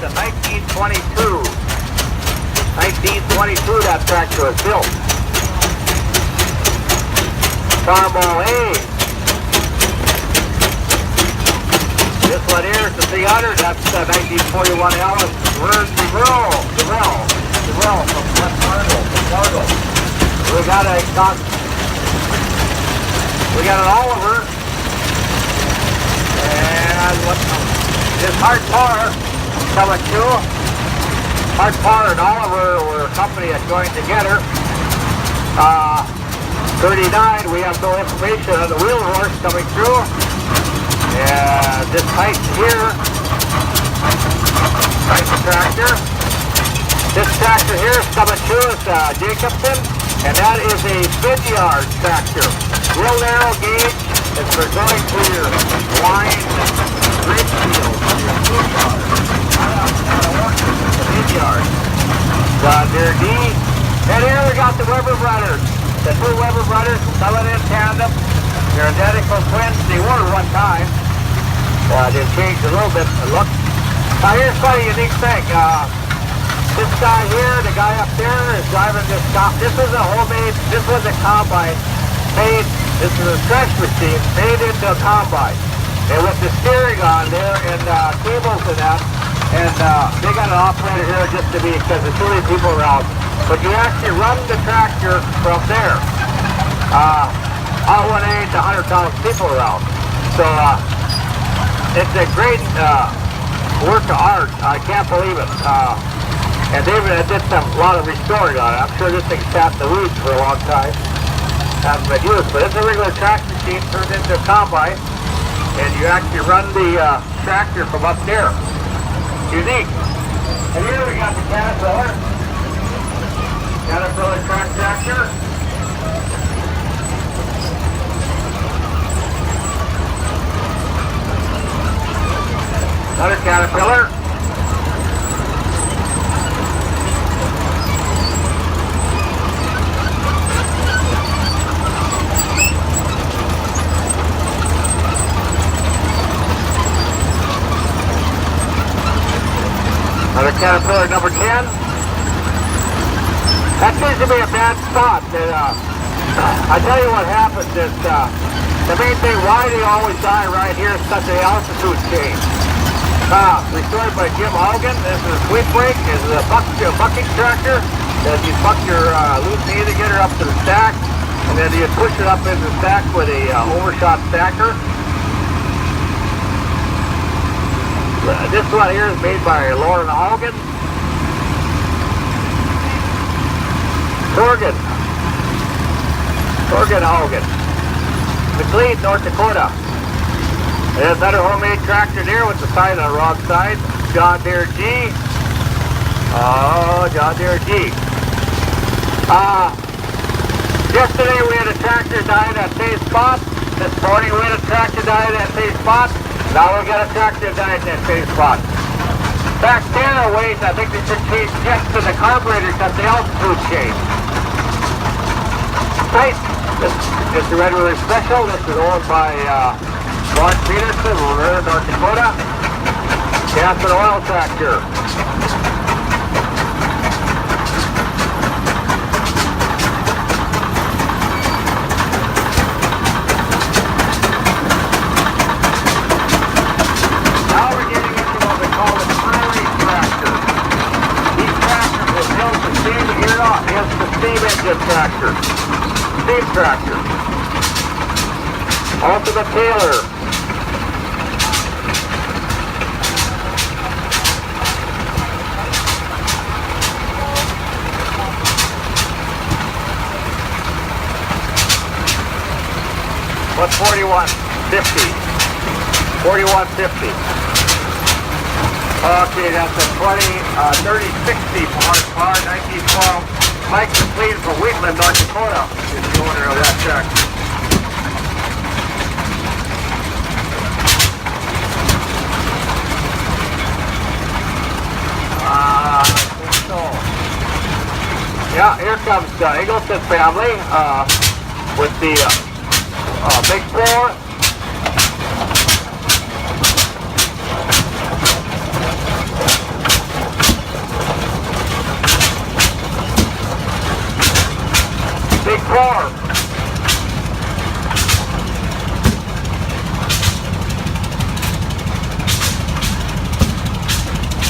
in 1922. 1922 that tractor was built. Carmo A. This one here is the 300. That's the 1941 Ellis. Where's DeVille from West Fargo. We got an Oliver. And what this Hard Par coming to. Hard Par and Oliver were a company that joined together. 39, we have no information on the wheel horse coming through. And this pipe here, pipe tractor. This tractor here is coming to us, Jacobson, and that is a Vidyard tractor. Real narrow gauge. It's for going to your line bridge field, your food yard. The Vidyard. John Deere D. And here we got the Weber brothers. The two Weber brothers coming in tandem. They're identical twins. They were one time. They've changed a little bit the look. Now here's quite a unique thing. This guy here, the guy up there, is driving this this was a homemade, this was a combine made, this is a stretch machine made into a combine. And with the steering on there and cables and that, and they got an operator here just to be, because there's too many people around. But you actually run the tractor from there. Out 180 to 100,000 people around. So it's a great work of art. I can't believe it. And David did a lot of restoring on it. I'm sure this thing's sat in the weeds for a long time. Hasn't been used, but it's a regular track machine turned into a combine, and you actually run the tractor from up there. Unique. And here we got the Caterpillar. Caterpillar track tractor. Another Caterpillar. Another Caterpillar number 10. That seems to be a bad spot. I tell you what happens is the main thing why they always die right here is such an altitude change. Restored by Jim Hogan. This is a sweep brake. This is a bucking tractor. You buck your loose indicator up to the stack, and then you push it up into the stack with a overshot stacker. This one here is made by Lauren Hogan. Torgen Hogan. McLean, North Dakota. There's another homemade tractor there with the sign on the wrong side. John Deere G. Oh, John Deere G. Yesterday we had a tractor die in that same spot. This morning we had a tractor die in that same spot. Now we got a tractor die in that same spot. Back there, wait, I think they should change jets to the carburetor because the altitude changed. Right. This is the Red River Special. This is owned by Ron Peterson, over in North Dakota. Gas and oil tractor. Now we're getting into what we call the prairie tractor. These tractors will build the steam gear off. It's the steam engine tractor. Steam tractor. Ultimate Taylor. What's 4150? 4150. Okay, that's a 3060 Hard 1912. Mike McLean from Wheatland, North Dakota is the owner of that tractor. I think so. Yeah, here comes the Eagleton family with the big four.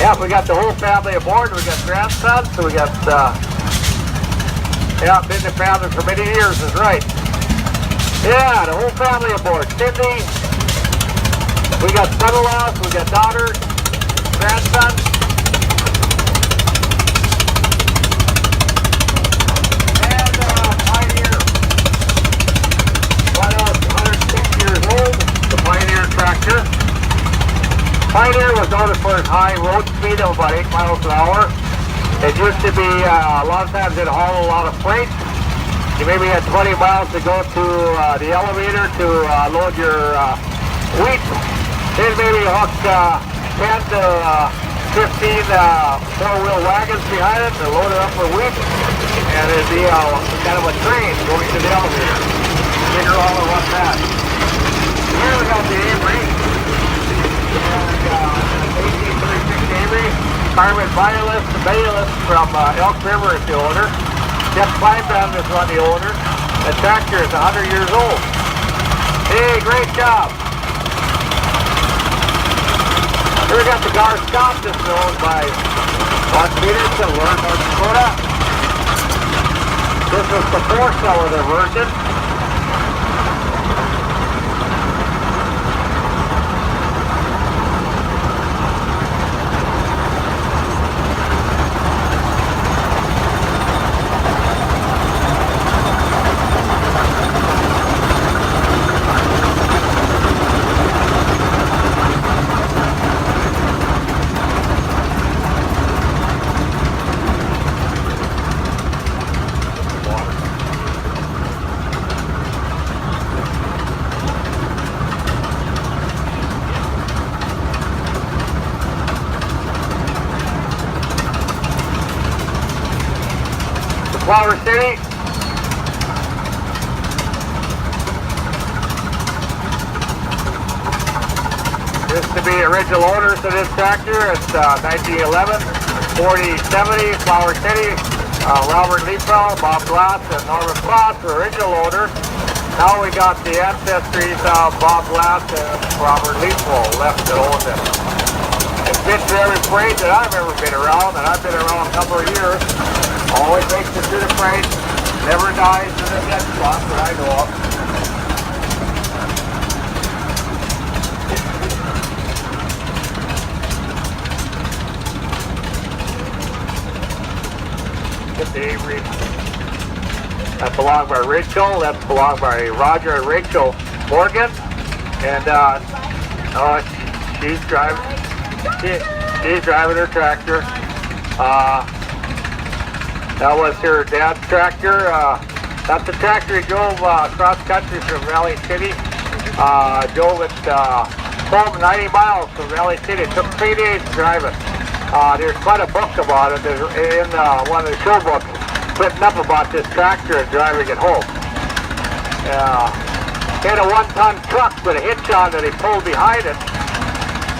Yeah, we got the whole family aboard. We got grandsons, so we got, yeah, been in the family for many years, is right. Yeah, the whole family aboard. Cindy, we got son-in-laws, we got daughters, grandsons. And Pioneer. Right out, 106 years old, the Pioneer tractor. Pioneer was noted for its high road speed of about 8 miles an hour. It used to be, a lot of times it hauled a lot of freight. You maybe had 20 miles to go to the elevator to load your wheat. Then maybe hook 10 to 15 four-wheel wagons behind it to load it up with wheat. And it'd be kind of a train going to the elevator. Figure all of what's that. Here we got the Avery. And 1836 Avery. Carmen Baylis from Elk River is the owner. Jeff Kleinbaum is one of the owners. The tractor is 100 years old. Hey, great job. Here we got the Gar Scott. This is owned by Mark Peterson, Lawrence, North Dakota. This is the 4-cylinder version. Flower City. This to be original owners of this tractor. It's 1911, 4070, Flower City. Robert Liefeld, Bob Glass, and Norman Kloss were original owners. Now we got the ancestries of Bob Glass and Robert Liefeld left that own it. It's been to every freight that I've ever been around, and I've been around a couple of years. Always makes it through the freight, never dies in the dead spot that I know of. Get the Avery. That belonged by Rachel, that's belonged by Roger and Rachel Morgan. And she's driving her tractor. That was her dad's tractor. That's the tractor he drove cross country from Valley City. Drove it home 90 miles from Valley City. It took 3 days to drive it. There's quite a book about it. There's in one of the show books written up about this tractor and driving it home. He had a 1-ton truck with a hitch on that he pulled behind it.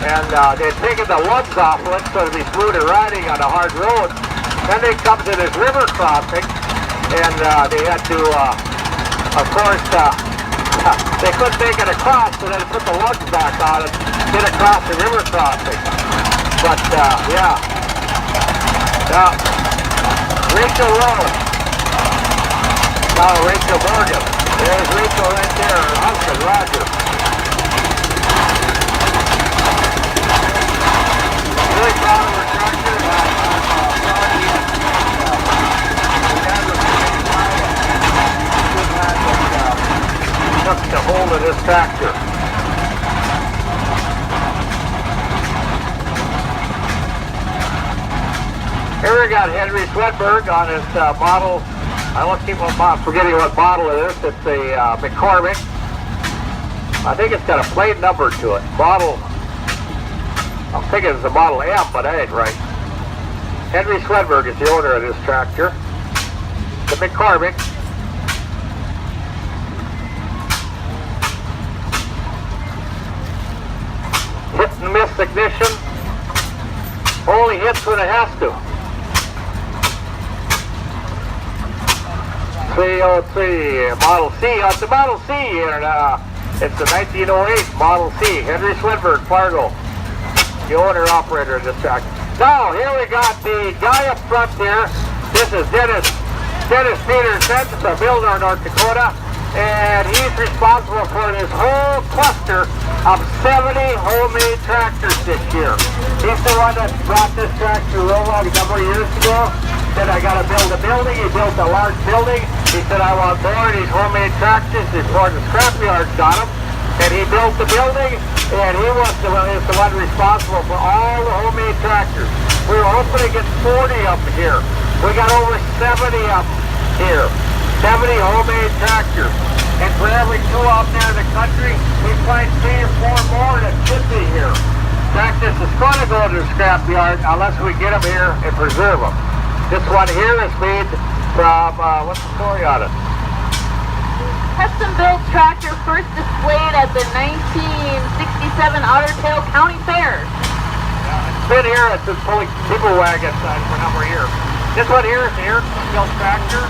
And they'd taken the lugs off of it so it'd be smoother riding on a hard road. Then they come to this river crossing, and they had to, of course, they couldn't make it across, so they put the lugs back on it, get across the river crossing. But, yeah. Rachel Rose. Rachel Morgan. There's Rachel right there, her husband, Roger. Really proud of her tractor. Took the hold of this tractor. Here we got Henry Swedberg on his model. I don't keep on forgetting what model it is. It's a McCormick. I think it's got a plate number to it. Model, I'm thinking it's a Model M, but that ain't right. Henry Swedberg is the owner of this tractor. The McCormick. Hit and miss ignition. Only hits when it has to. 303 Model C. It's a Model C here. It's a 1908 Model C. Henry Swedberg, Fargo. The owner operator of this tractor. So here we got the guy up front here. This is Dennis Peterson, a builder in North Dakota, and he's responsible for this whole cluster of 70 homemade tractors this year. He's the one that brought this tractor to Rollag a number of years ago. Said, I got to build a building. He built a large building. He said, I want more of these homemade tractors before the scrapyard got them. And he built the building, and he was the one responsible for all the homemade tractors. We were hoping to get 40 of them here. We got over 70 of them here. 70 homemade tractors. And for every 2 out there in the country, we find 3 or 4 more that should be here. In fact, this is going to go to the scrapyard unless we get them here and preserve them. This one here is made from, what's the story on it? Custom-built tractor first displayed at the 1967 Otter Tail County Fair. It's been here at the people wagon side for a number of years. This one here is the air-built tractor,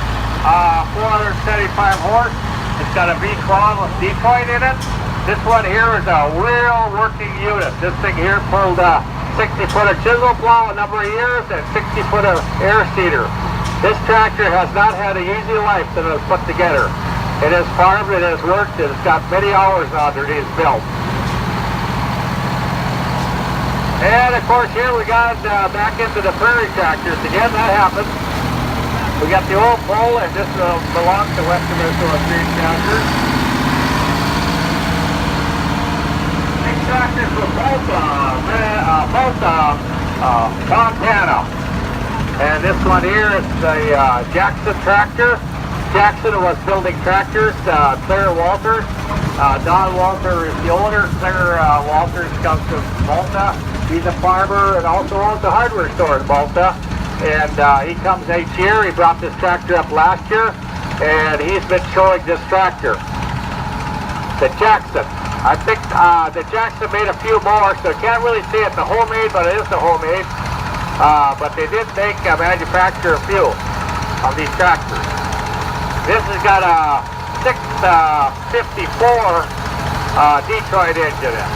475 horse. It's got a V-Cron with Detroit in it. This one here is a real working unit. This thing here pulled 60-footer chisel plow a number of years and 60-footer air seeder. This tractor has not had an easy life that it was put together. It has farmed, it has worked, and it's got many hours underneath its belt. And of course here we got back into the prairie tractors again. That happens. We got the old pole, and this belongs to Western Minnesota Street Tractors. These tractors were both Montana. And this one here is the Jackson tractor. Jackson was building tractors. Claire Walters. Don Walter is the owner. Claire Walters comes from Malta. He's a farmer and also owns a hardware store in Malta. And he comes each year. He brought this tractor up last year, and he's been showing this tractor. The Jackson. I think the Jackson made a few more, so I can't really say it's a homemade, but it is a homemade. But they did manufacture a few of these tractors. This has got a 654 Detroit engine in it.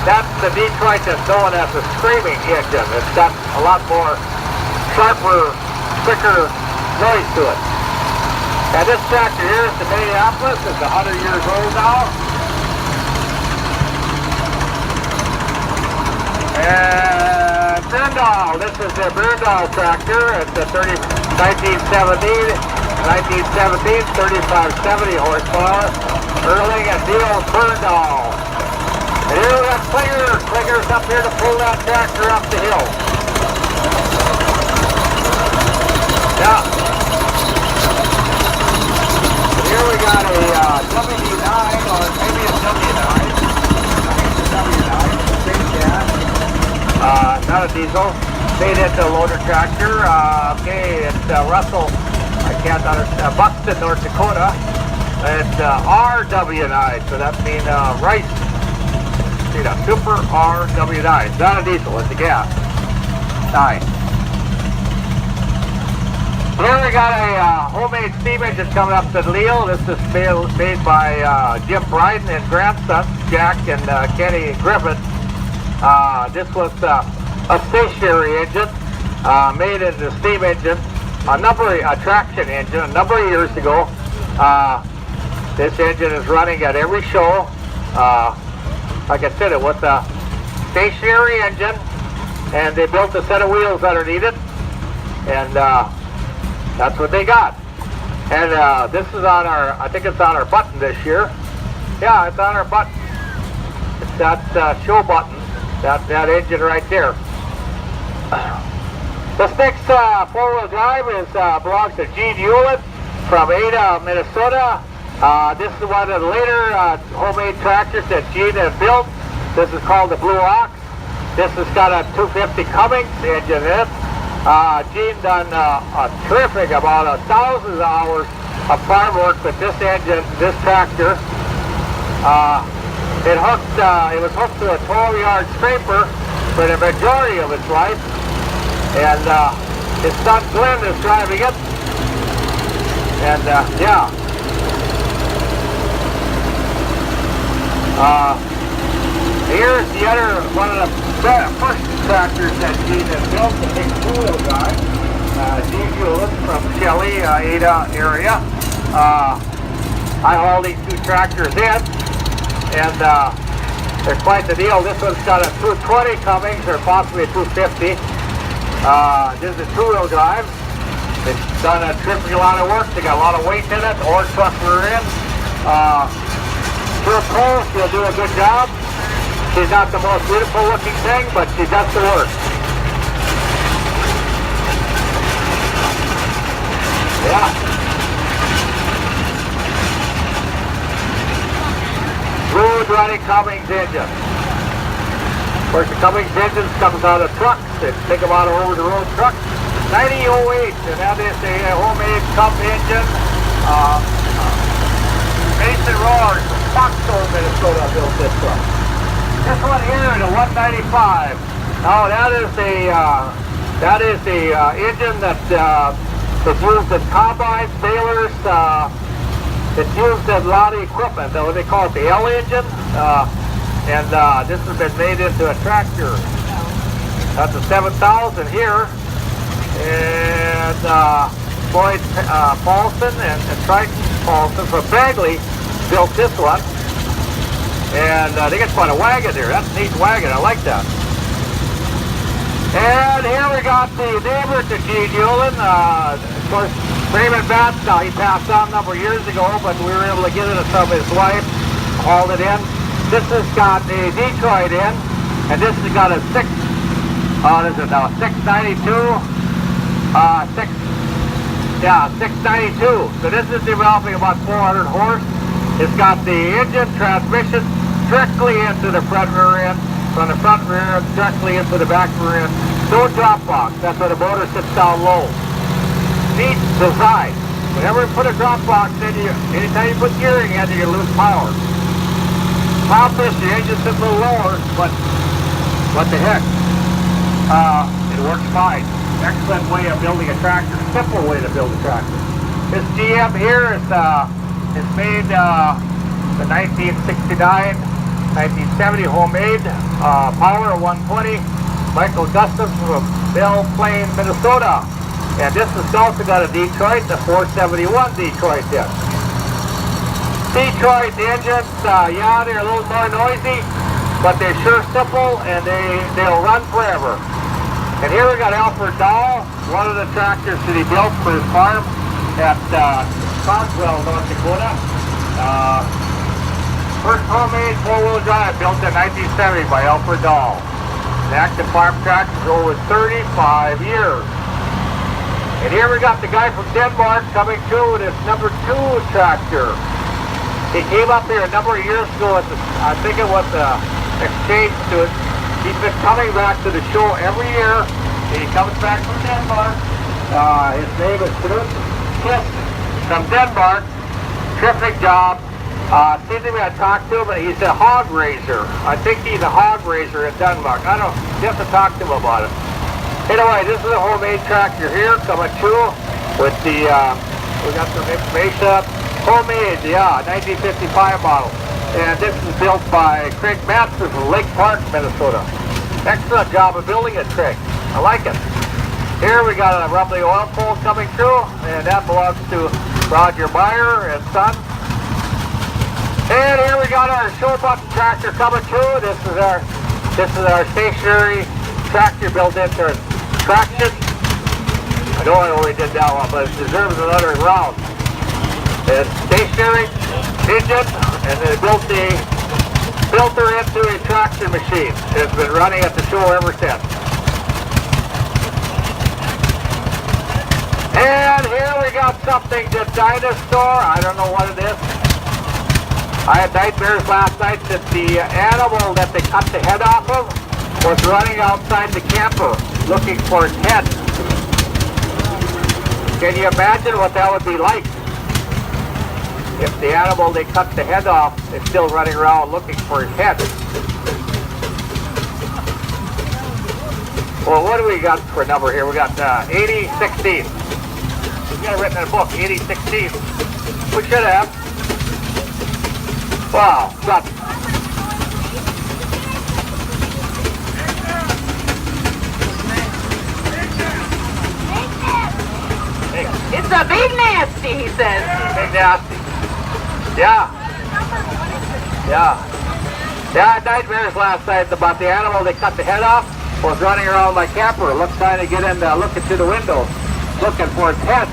That's the Detroit that's known as the screaming engine. It's got a lot more sharper, quicker noise to it. And this tractor here is the Minneapolis. It's 100 years old now. And Berndal. This is the Berndal tractor. It's a 1917, 3570 horsepower. Erling and Neil Berndal. And here we got clingers up here to pull that tractor up the hill. Yeah. And here we got a WD9, or maybe a W9. I think it's a W9, big gas. Not a diesel. Made it a loader tractor. Okay, it's Russell. I can't understand. Buxton, North Dakota. It's RW9, so that means rice. See that? Super RW9. It's not a diesel, it's a gas. Nice. Here we got a homemade steam engine coming up to Lille. This is made by Jim Bryden and grandson, Jack and Kenny Griffith. This was a stationary engine made into a steam engine, a traction engine a number of years ago. This engine is running at every show. Like I said, it was a stationary engine, and they built a set of wheels underneath it, and that's what they got. And this is on our, I think it's on our button this year. Yeah, it's on our button. It's that show button, that engine right there. This next four-wheel drive belongs to Gene Hewlett from Ada, Minnesota. This is one of the later homemade tractors that Gene had built. This is called the Blue Ox. This has got a 250 Cummins engine in it. Gene done a terrific amount of thousands of hours of farm work with this engine, this tractor. It was hooked to a 12-yard scraper for the majority of its life. And his son Glenn is driving it. And yeah. Here's the other one of the first tractors that Gene had built, the big two-wheel drive. Gene Hewlett from Shelley, Ada area. I haul these two tractors in, and they're quite the deal. This one's got a 220 Cummins, or possibly a 250. This is a two-wheel drive. It's done a terrific lot of work. They got a lot of weight in it. Ore truck we're in. Sure, Cole, she'll do a good job. She's not the most beautiful looking thing, but she does the work. Yeah. Smooth running Cummins engine. Of course, the Cummins engine comes out of trucks. They take them out of over-the-road trucks. 9008, and that is a homemade Cup engine. Mason Rollers from Foxhole, Minnesota built this one. This one here is a 195. Now that is the engine that's used in combines, balers. It's used in a lot of equipment. What they call it, the L engine. And this has been made into a tractor. That's a 7000 here. And Floyd Paulson and Triton Paulson from Bagley built this one. And they got quite a wagon there. That's a neat wagon. I like that. And here we got the neighbor to Gene Hewlett. Of course, Raymond Batts, he passed on a number of years ago, but we were able to get it to some of his wife, hauled it in. This has got a Detroit in, and this has got a 692. 692. So this is developing about 400 horse. It's got the engine transmission directly into the front rear end, from the front rear end directly into the back rear end. No drop box. That's where the motor sits down low. Neat design. Whenever you put a drop box in, anytime you put gearing in, you're going to lose power. Top this, the engine sits a little lower, but what the heck? It works fine. Excellent way of building a tractor. Simple way to build a tractor. This GM here is made the 1969, 1970 homemade. Power 120. Michael Gustafson from Belle Plaine, Minnesota. And this has also got a Detroit, the 471 Detroit in. Detroit engines, yeah, they're a little more noisy, but they're sure simple and they'll run forever. And here we got Alfred Dahl, one of the tractors that he built for his farm at Cogswell, North Dakota. First homemade four-wheel drive built in 1970 by Alfred Dahl. The active farm tractor for over 35 years. And here we got the guy from Denmark coming through with his number 2 tractor. He came up here a number of years ago at I think it was the exchange student. He's been coming back to the show every year. He comes back from Denmark. His name is Knut from Denmark. Terrific job. Seems to me I talked to him, and he's a hog raiser. I think he's a hog raiser in Denmark. I don't know. You have to talk to him about it. Anyway, this is a homemade tractor here, coming through with the, we got some information up. Homemade, yeah, 1955 model. And this is built by Craig Matson from Lake Park, Minnesota. Excellent job of building it, Craig. I like it. Here we got a rumbly oil pole coming through, and that belongs to Roger Meyer and Son. And here we got our show button tractor coming through. This is our stationary tractor built into traction. I know I already did that one, but it deserves another round. It's stationary engine, and they built the filter into a traction machine. It's been running at the show ever since. And here we got something, the dinosaur. I don't know what it is. I had nightmares last night that the animal that they cut the head off of was running outside the camper looking for its head. Can you imagine what that would be like? If the animal they cut the head off is still running around looking for his head. Well, what do we got for a number here? We got 8016. We got it written in a book, 8016. We should have. Wow, got It's a big nasty, he says. Big nasty. Yeah. Yeah. Yeah, I had nightmares last night about the animal they cut the head off was running around my camper, trying to get in, looking through the window, looking for its head.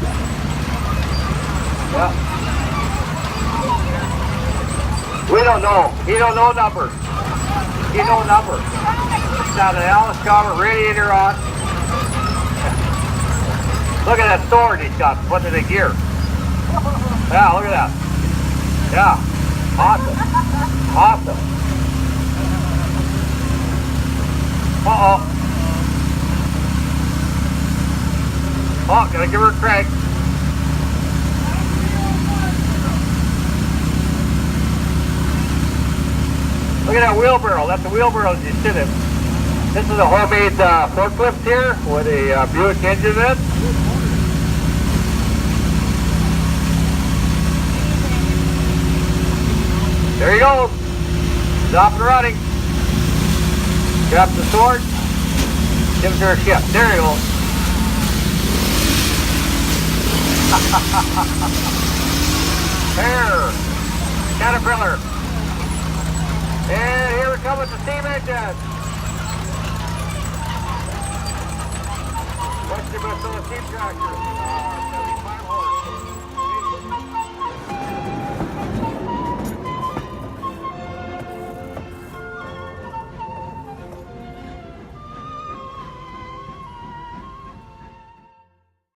Yeah. We don't know. He don't know numbers. He no number. He's got an Alice Comet radiator on. Look at that sword he's got, putting it in gear. Yeah, look at that. Yeah. Awesome. Awesome. Uh-oh. Oh, gotta give her a crank. Look at that wheelbarrow. That's the wheelbarrow you sit in. This is a homemade forklift here with a Buick engine in it. There you go. It's off and running. Grab the sword. Give it to her ship. There you go. There. Caterpillar. And here we come with the steam engine. What's the best of the steam tractor?